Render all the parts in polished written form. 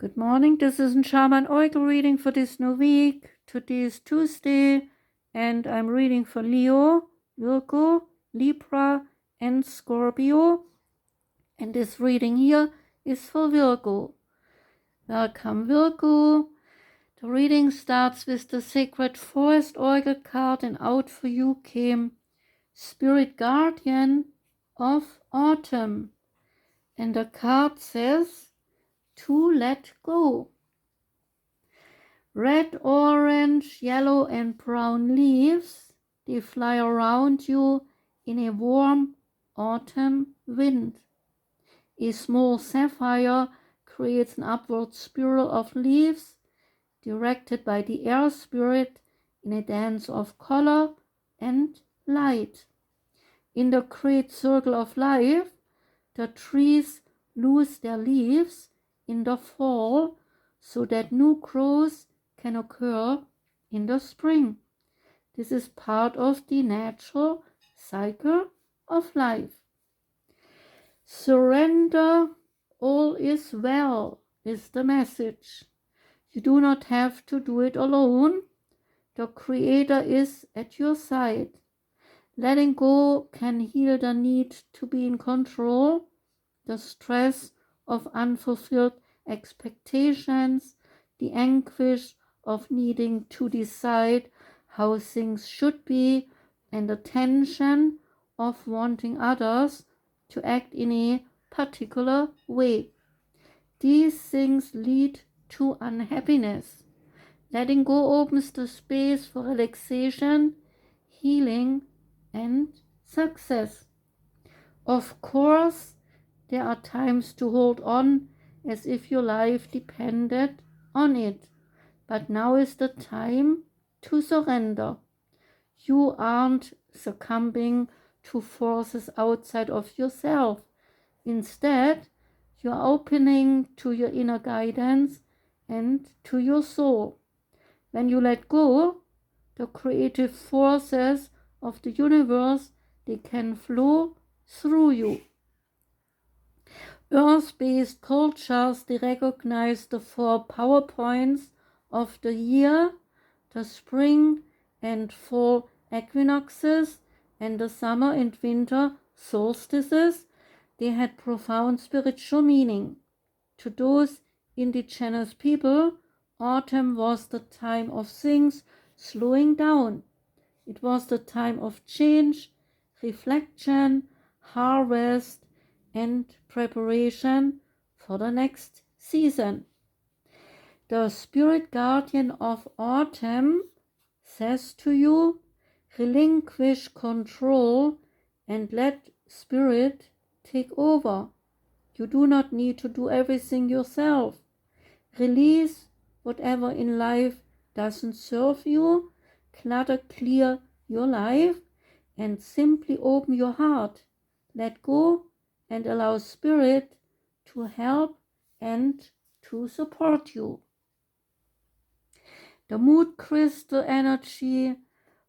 Good morning, this is a Shaman Oracle reading for this new week. Today is Tuesday, and I'm reading for Leo, Virgo, Libra, and Scorpio. And this reading here is for Virgo. Welcome, Virgo. The reading starts with the Sacred Forest Oracle card, and out for you came Spirit Guardian of Autumn. And the card says, to let go. Red, orange, yellow, and brown leaves, they fly around you in a warm autumn wind. A small sapphire creates an upward spiral of leaves directed by the air spirit in a dance of color and light. In the great circle of life, the trees lose their leaves in the fall so that new growth can occur in the spring. This is part of the natural cycle of life. Surrender, all is well, is the message. You do not have to do it alone. The Creator is at your side. Letting go can heal the need to be in control, the stress of unfulfilled expectations, the anguish of needing to decide how things should be, and the tension of wanting others to act in a particular way. These things lead to unhappiness. Letting go opens the space for relaxation, healing, and success. Of course, there are times to hold on as if your life depended on it. But now is the time to surrender. You aren't succumbing to forces outside of yourself. Instead, you are opening to your inner guidance and to your soul. When you let go, the creative forces of the universe, they can flow through you. Earth-based cultures, they recognize the 4 power points of the year, the spring and fall equinoxes, and the summer and winter solstices. They had profound spiritual meaning. To those indigenous people, autumn was the time of things slowing down. It was the time of change, reflection, harvest, and preparation for the next season. The Spirit Guardian of Autumn says to you, relinquish control and let Spirit take over. You do not need to do everything yourself. Release whatever in life doesn't serve you, clutter clear your life, and simply open your heart. Let go and allow Spirit to help and to support you. The mood crystal energy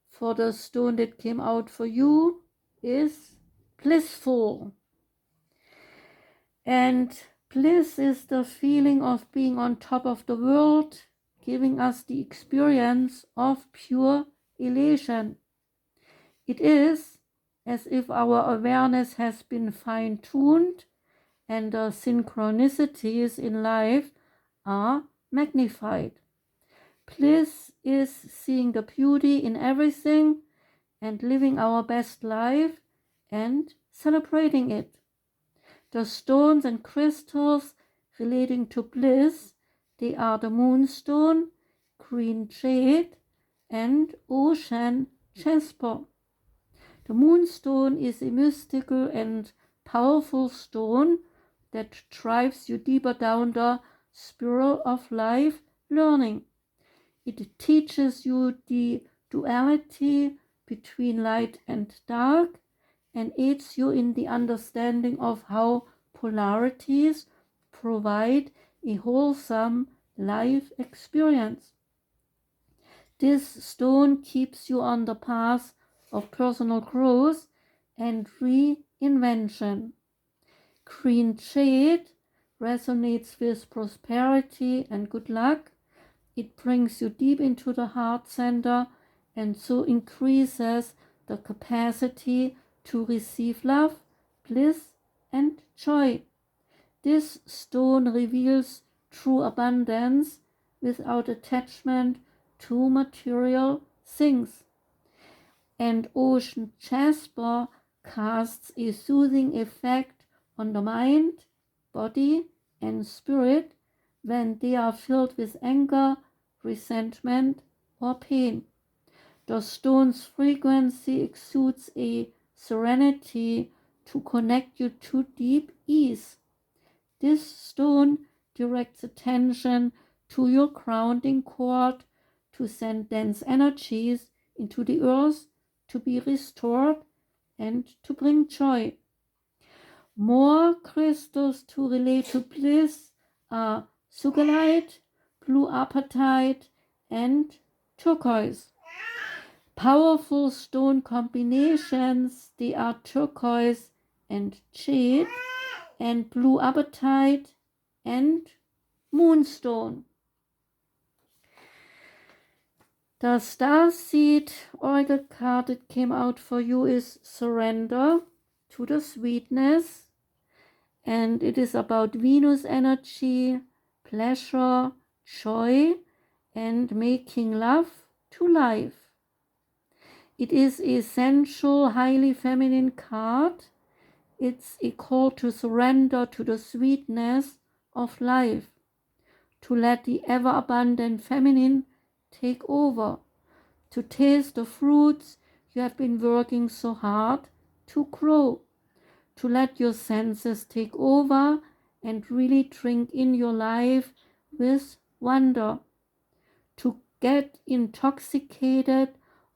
for the stone that came out for you is Blissful. And bliss is the feeling of being on top of the world, giving us the experience of pure elation. It is as if our awareness has been fine-tuned and the synchronicities in life are magnified. Bliss is seeing the beauty in everything and living our best life and celebrating it. The stones and crystals relating to bliss, they are the moonstone, green jade, and ocean jasper. The moonstone is a mystical and powerful stone that drives you deeper down the spiral of life learning. It teaches you the duality between light and dark and aids you in the understanding of how polarities provide a wholesome life experience. This stone keeps you on the path of personal growth and reinvention. Green jade resonates with prosperity and good luck. It brings you deep into the heart center and so increases the capacity to receive love, bliss, and joy. This stone reveals true abundance without attachment to material things. And ocean jasper casts a soothing effect on the mind, body, and spirit when they are filled with anger, resentment, or pain. The stone's frequency exudes a serenity to connect you to deep ease. This stone directs attention to your grounding cord to send dense energies into the earth to be restored and to bring joy. More crystals to relate to bliss are sugarlight, blue apatite, and turquoise. Powerful stone combinations, they are turquoise and jade, and blue apatite and moonstone. The Starseed oracle card that came out for you is surrender to the sweetness, and it is about Venus energy, pleasure, joy, and making love to life. It is a sensual, highly feminine card. It's a call to surrender to the sweetness of life, to let the ever-abundant feminine take over, to taste the fruits you have been working so hard to grow, to let your senses take over and really drink in your life with wonder, to get intoxicated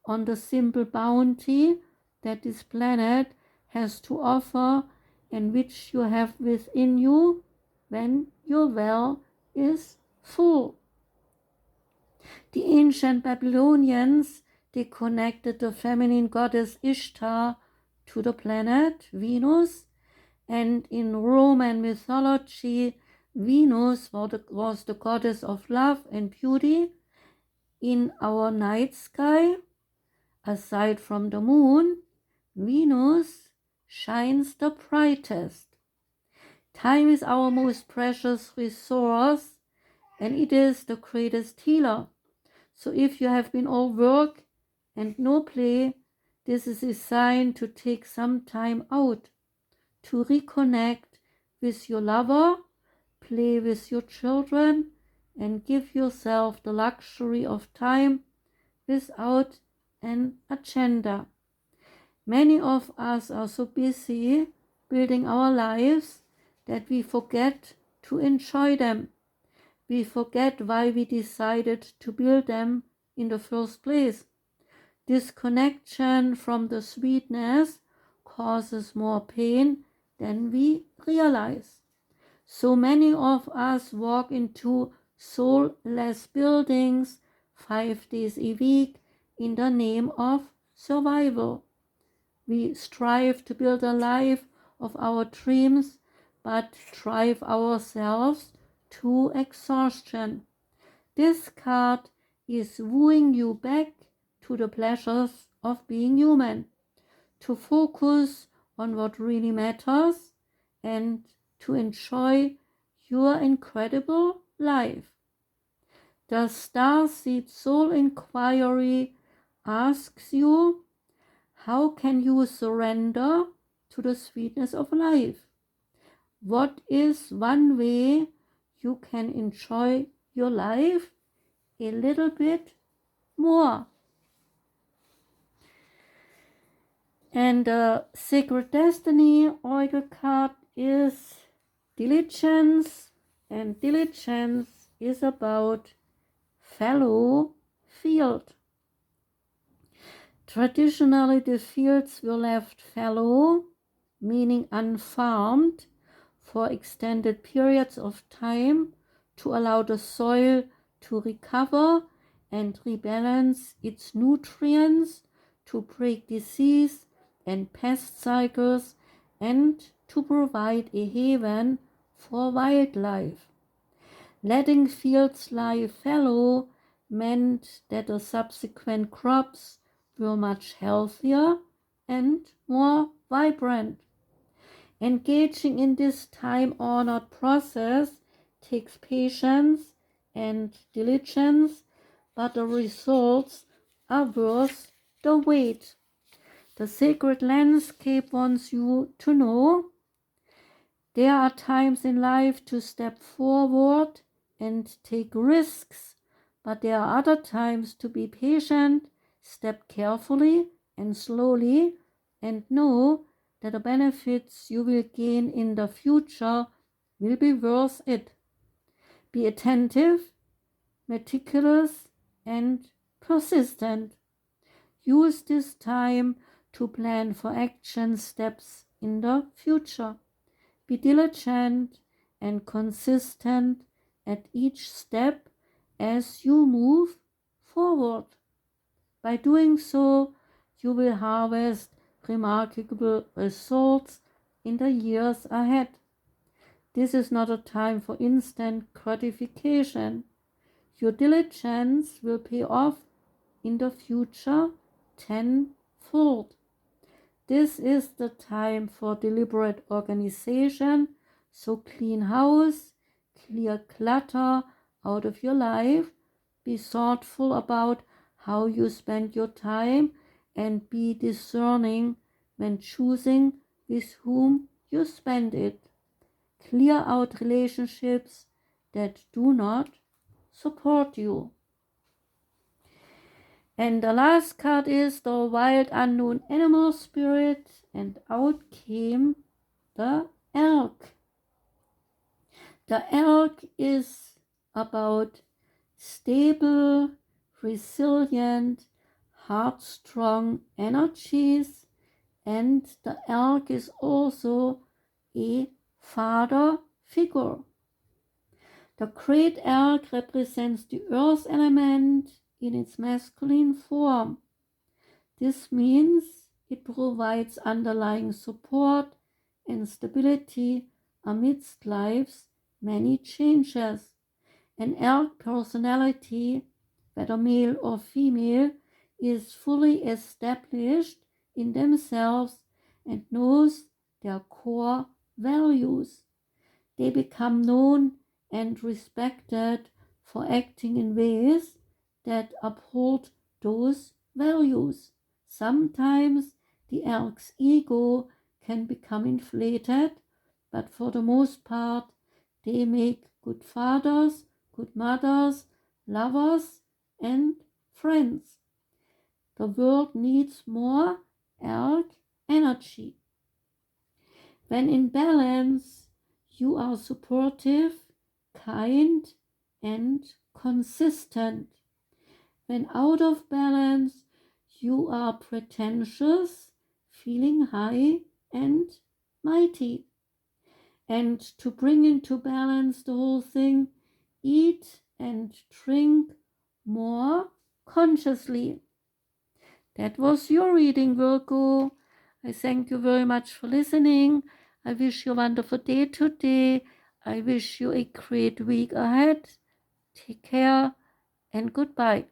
on the simple bounty that this planet has to offer and which you have within you when your well is full. The ancient Babylonians, they connected the feminine goddess Ishtar to the planet Venus, and in Roman mythology, Venus was the goddess of love and beauty. In our night sky, aside from the moon, Venus shines the brightest. Time is our most precious resource, and it is the greatest healer. So if you have been all work and no play, this is a sign to take some time out, to reconnect with your lover, play with your children, and give yourself the luxury of time without an agenda. Many of us are so busy building our lives that we forget to enjoy them. We forget why we decided to build them in the first place. Disconnection from the sweetness causes more pain than we realize. So many of us walk into soulless buildings 5 days a week in the name of survival. We strive to build a life of our dreams, but drive ourselves to exhaustion. This card is wooing you back to the pleasures of being human, to focus on what really matters and to enjoy your incredible life. The Starseed Soul Inquiry asks you, how can you surrender to the sweetness of life? What is one way you can enjoy your life a little bit more? And the Sacred Destiny oracle card is Diligence, and Diligence is about fallow field. Traditionally, the fields were left fallow, meaning unfarmed, for extended periods of time to allow the soil to recover and rebalance its nutrients, to break disease and pest cycles, and to provide a haven for wildlife. Letting fields lie fallow meant that the subsequent crops were much healthier and more vibrant. Engaging in this time-honored process takes patience and diligence, but the results are worth the wait. The sacred landscape wants you to know there are times in life to step forward and take risks, but there are other times to be patient, step carefully and slowly, and know that the benefits you will gain in the future will be worth it. Be attentive, meticulous, and persistent. Use this time to plan for action steps in the future. Be diligent and consistent at each step as you move forward. By doing so, you will harvest remarkable results in the years ahead. This is not a time for instant gratification. Your diligence will pay off in the future tenfold. This is the time for deliberate organization, so clean house, clear clutter out of your life, be thoughtful about how you spend your time, and be discerning when choosing with whom you spend it. Clear out relationships that do not support you. And the last card is the wild unknown animal spirit, and out came the elk. The elk is about stable, resilient, heartstrong energies, and the elk is also a father figure. The great elk represents the earth element in its masculine form. This means it provides underlying support and stability amidst life's many changes. An elk personality, whether male or female, is fully established in themselves and knows their core values. They become known and respected for acting in ways that uphold those values. Sometimes the elk's ego can become inflated, but for the most part, they make good fathers, good mothers, lovers, and friends. The world needs more elk energy. When in balance, you are supportive, kind, and consistent. When out of balance, you are pretentious, feeling high and mighty. And to bring into balance the whole thing, eat and drink more consciously. That was your reading, Virgo. I thank you very much for listening. I wish you a wonderful day today. I wish you a great week ahead. Take care and goodbye.